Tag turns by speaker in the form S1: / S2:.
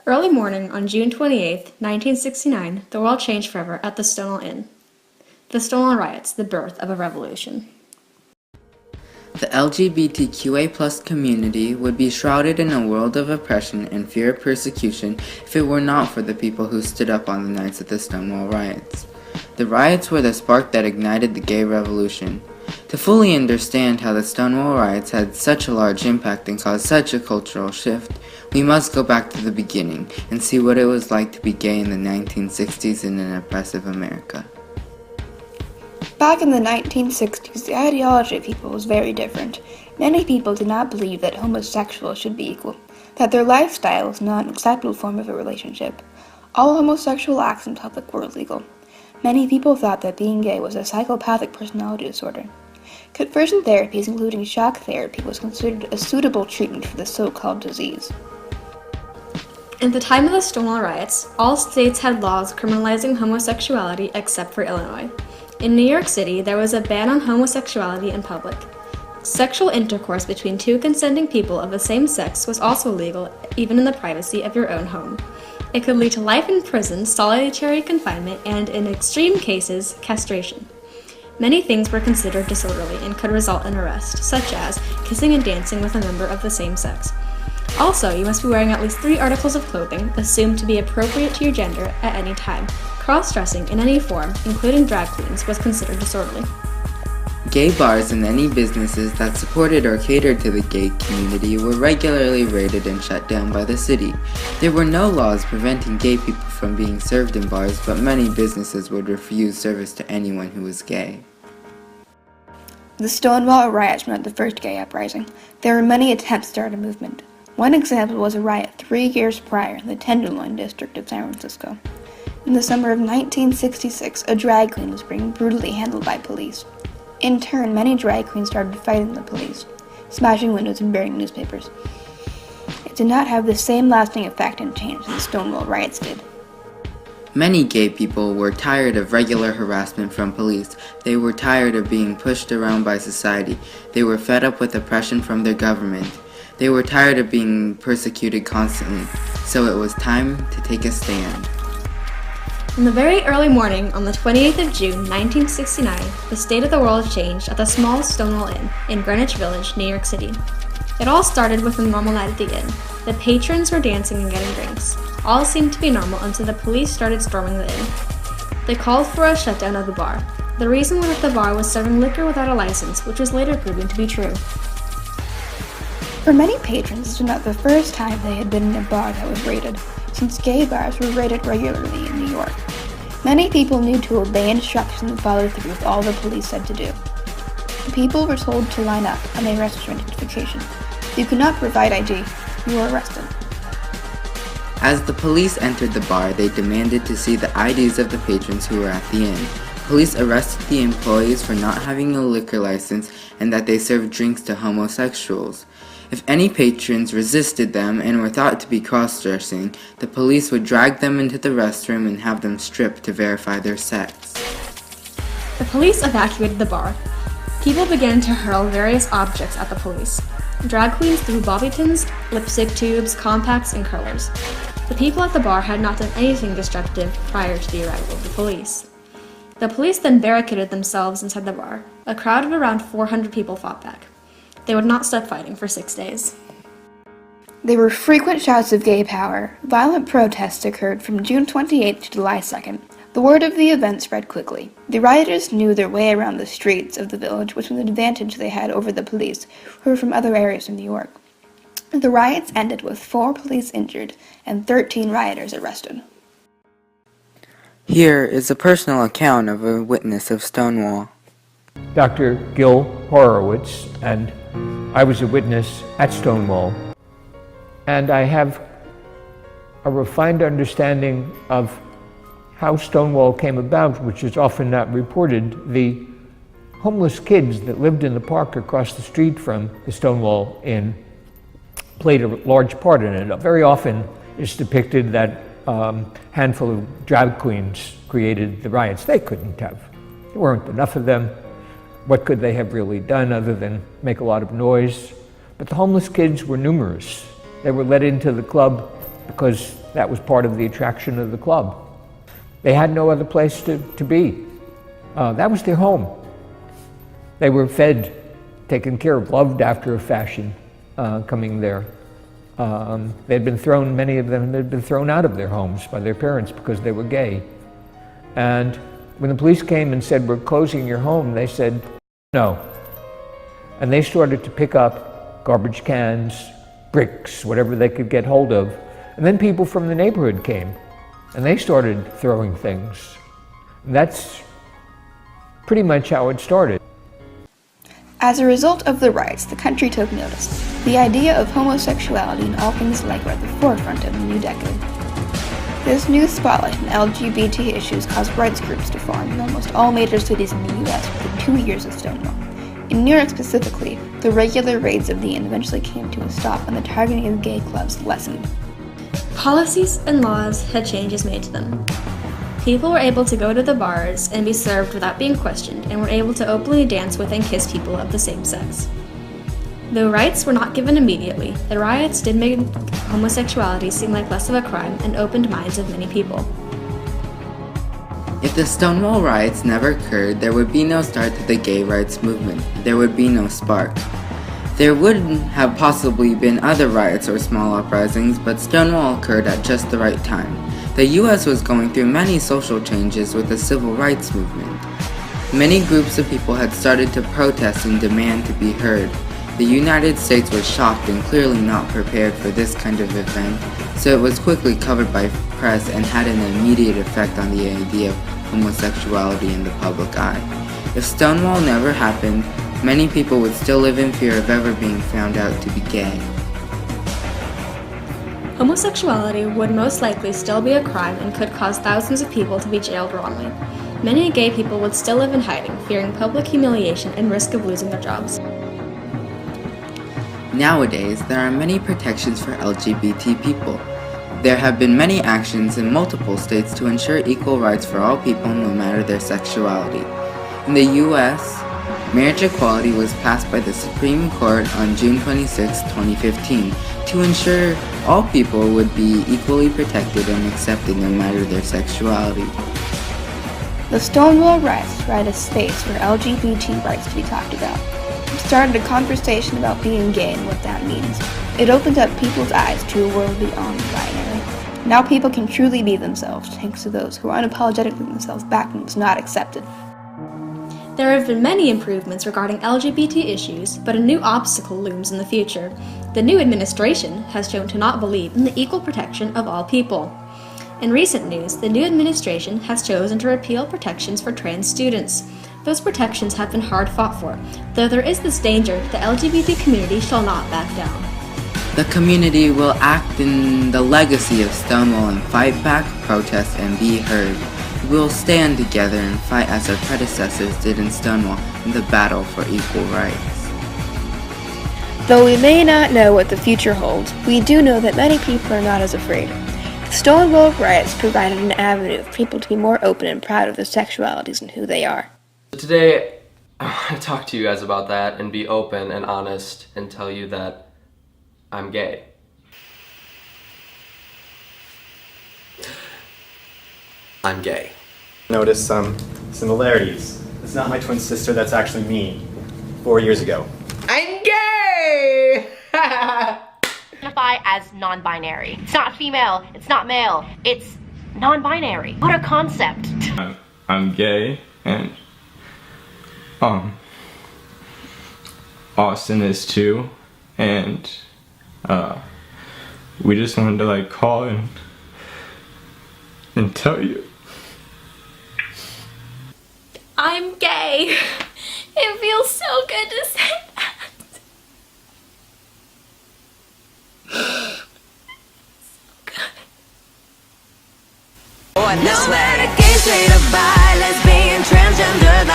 S1: Early morning on June 28, 1969, the world changed forever at the Stonewall Inn. The Stonewall Riots, the birth of a revolution.
S2: The LGBTQA+ community would be shrouded in a world of oppression and fear of persecution if it were not for the people who stood up on the nights of the Stonewall Riots. The riots were the spark that ignited the gay revolution. To fully understand how the Stonewall Riots had such a large impact and caused such a cultural shift, we must go back to the beginning and see what it was like to be gay in the 1960s in an oppressive America.
S3: Back in the 1960s, the ideology of people was very different. Many people did not believe that homosexuals should be equal, that their lifestyle was not an acceptable form of a relationship. All homosexual acts in public were illegal. Many people thought that being gay was a psychopathic personality disorder. Conversion therapies, including shock therapy, was considered a suitable treatment for the so-called disease.
S1: At the time of the Stonewall Riots, all states had laws criminalizing homosexuality except for Illinois. In New York City, there was a ban on homosexuality in public. Sexual intercourse between two consenting people of the same sex was also legal, even in the privacy of your own home. It could lead to life in prison, solitary confinement, and, in extreme cases, castration. Many things were considered disorderly and could result in arrest, such as kissing and dancing with a member of the same sex. Also, you must be wearing at least 3 articles of clothing assumed to be appropriate to your gender at any time. Cross-dressing in any form, including drag queens, was considered disorderly.
S2: Gay bars and any businesses that supported or catered to the gay community were regularly raided and shut down by the city. There were no laws preventing gay people from being served in bars, but many businesses would refuse service to anyone who was gay.
S3: The Stonewall Riots were not the first gay uprising. There were many attempts to start a movement. One example was a riot 3 years prior in the Tenderloin district of San Francisco. In the summer of 1966, a drag queen was being brutally handled by police. In turn, many drag queens started fighting the police, smashing windows and burning newspapers. It did not have the same lasting effect and change as the Stonewall Riots did.
S2: Many gay people were tired of regular harassment from police. They were tired of being pushed around by society. They were fed up with oppression from their government. They were tired of being persecuted constantly. So it was time to take a stand.
S1: In the very early morning on the 28th of June, 1969, the state of the world changed at the small Stonewall Inn in Greenwich Village, New York City. It all started with a normal night at the inn. The patrons were dancing and getting drinks. All seemed to be normal until the police started storming the inn. They called for a shutdown of the bar. The reason was that the bar was serving liquor without a license, which was later proven to be true.
S3: For many patrons, this was not the first time they had been in a bar that was raided, since gay bars were raided regularly in New York. Many people knew to obey instructions and follow through with all the police said to do. The people were told to line up and they arrested for identification. If you could not provide ID, you were arrested.
S2: As the police entered the bar, they demanded to see the IDs of the patrons who were at the inn. Police arrested the employees for not having a liquor license and that they served drinks to homosexuals. If any patrons resisted them and were thought to be cross-dressing, the police would drag them into the restroom and have them stripped to verify their sex.
S1: The police evacuated the bar. People began to hurl various objects at the police. Drag queens threw bobby pins, lipstick tubes, compacts, and curlers. The people at the bar had not done anything destructive prior to the arrival of the police. The police then barricaded themselves inside the bar. A crowd of around 400 people fought back. They would not stop fighting for 6 days.
S3: There were frequent shouts of gay power. Violent protests occurred from June 28th to July 2nd. The word of the event spread quickly. The rioters knew their way around the streets of the village, which was an advantage they had over the police, who were from other areas of New York. The riots ended with 4 police injured and 13 rioters arrested.
S2: Here is a personal account of a witness of Stonewall.
S4: Dr. Gil Horowitz, and I was a witness at Stonewall. And I have a refined understanding of how Stonewall came about, which is often not reported. The homeless kids that lived in the park across the street from the Stonewall Inn played a large part in it. Very often it's depicted that a handful of drag queens created the riots. They couldn't have. There weren't enough of them. What could they have really done other than make a lot of noise? But the homeless kids were numerous. They were let into the club because that was part of the attraction of the club. They had no other place to be. That was their home. They were fed, taken care of, loved after a fashion coming there. Many of them had been thrown out of their homes by their parents because they were gay. And when the police came and said, "We're closing your home," they said, "No." And they started to pick up garbage cans, bricks, whatever they could get hold of. And then people from the neighborhood came and they started throwing things. And that's pretty much how it started.
S3: As a result of the riots, the country took notice. The idea of homosexuality and all things alike were at the forefront of the new decade. This new spotlight on LGBT issues caused rights groups to form in almost all major cities in the U.S. within 2 years of Stonewall. In New York specifically, the regular raids of the inn eventually came to a stop and the targeting of gay clubs lessened.
S1: Policies and laws had changes made to them. People were able to go to the bars and be served without being questioned, and were able to openly dance with and kiss people of the same sex. Though rights were not given immediately, the riots did make homosexuality seem like less of a crime and opened minds of many people.
S2: If the Stonewall Riots never occurred, there would be no start to the gay rights movement. There would be no spark. There would have possibly been other riots or small uprisings, but Stonewall occurred at just the right time. The U.S. was going through many social changes with the civil rights movement. Many groups of people had started to protest and demand to be heard. The United States was shocked and clearly not prepared for this kind of event, so it was quickly covered by press and had an immediate effect on the idea of homosexuality in the public eye. If Stonewall never happened, many people would still live in fear of ever being found out to be gay.
S1: Homosexuality would most likely still be a crime and could cause thousands of people to be jailed wrongly. Many gay people would still live in hiding, fearing public humiliation and risk of losing their jobs.
S2: Nowadays, there are many protections for LGBT people. There have been many actions in multiple states to ensure equal rights for all people no matter their sexuality. In the U.S., marriage equality was passed by the Supreme Court on June 26, 2015, to ensure all people would be equally protected and accepted no matter their sexuality.
S3: The Stonewall Riots provided a space for LGBT rights to be talked about. It started a conversation about being gay and what that means. It opened up people's eyes to a world beyond the binary. Now people can truly be themselves, thanks to those who are unapologetically themselves back when it was not accepted.
S1: There have been many improvements regarding LGBT issues, but a new obstacle looms in the future. The new administration has shown to not believe in the equal protection of all people. In recent news, the new administration has chosen to repeal protections for trans students. Those protections have been hard fought for, though there is this danger the LGBT community shall not back down.
S2: The community will act in the legacy of Stonewall and fight back, protest, and be heard. We will stand together and fight as our predecessors did in Stonewall in the battle for equal rights.
S3: Though we may not know what the future holds, we do know that many people are not as afraid. The Stonewall Riots provided an avenue for people to be more open and proud of their sexualities and who they are.
S5: Today, I want to talk to you guys about that and be open and honest and tell you that I'm gay. I'm gay.
S6: Notice some similarities. It's not my twin sister, that's actually me, 4 years ago.
S5: I'm gay!
S7: Identify as non-binary. It's not female, it's not male, it's non-binary. What a concept.
S8: I'm gay, and Austin is too, and we just wanted to call and tell you.
S1: I'm gay. It feels so good to say that.
S9: No matter gay, straight or bi, lesbian, transgender,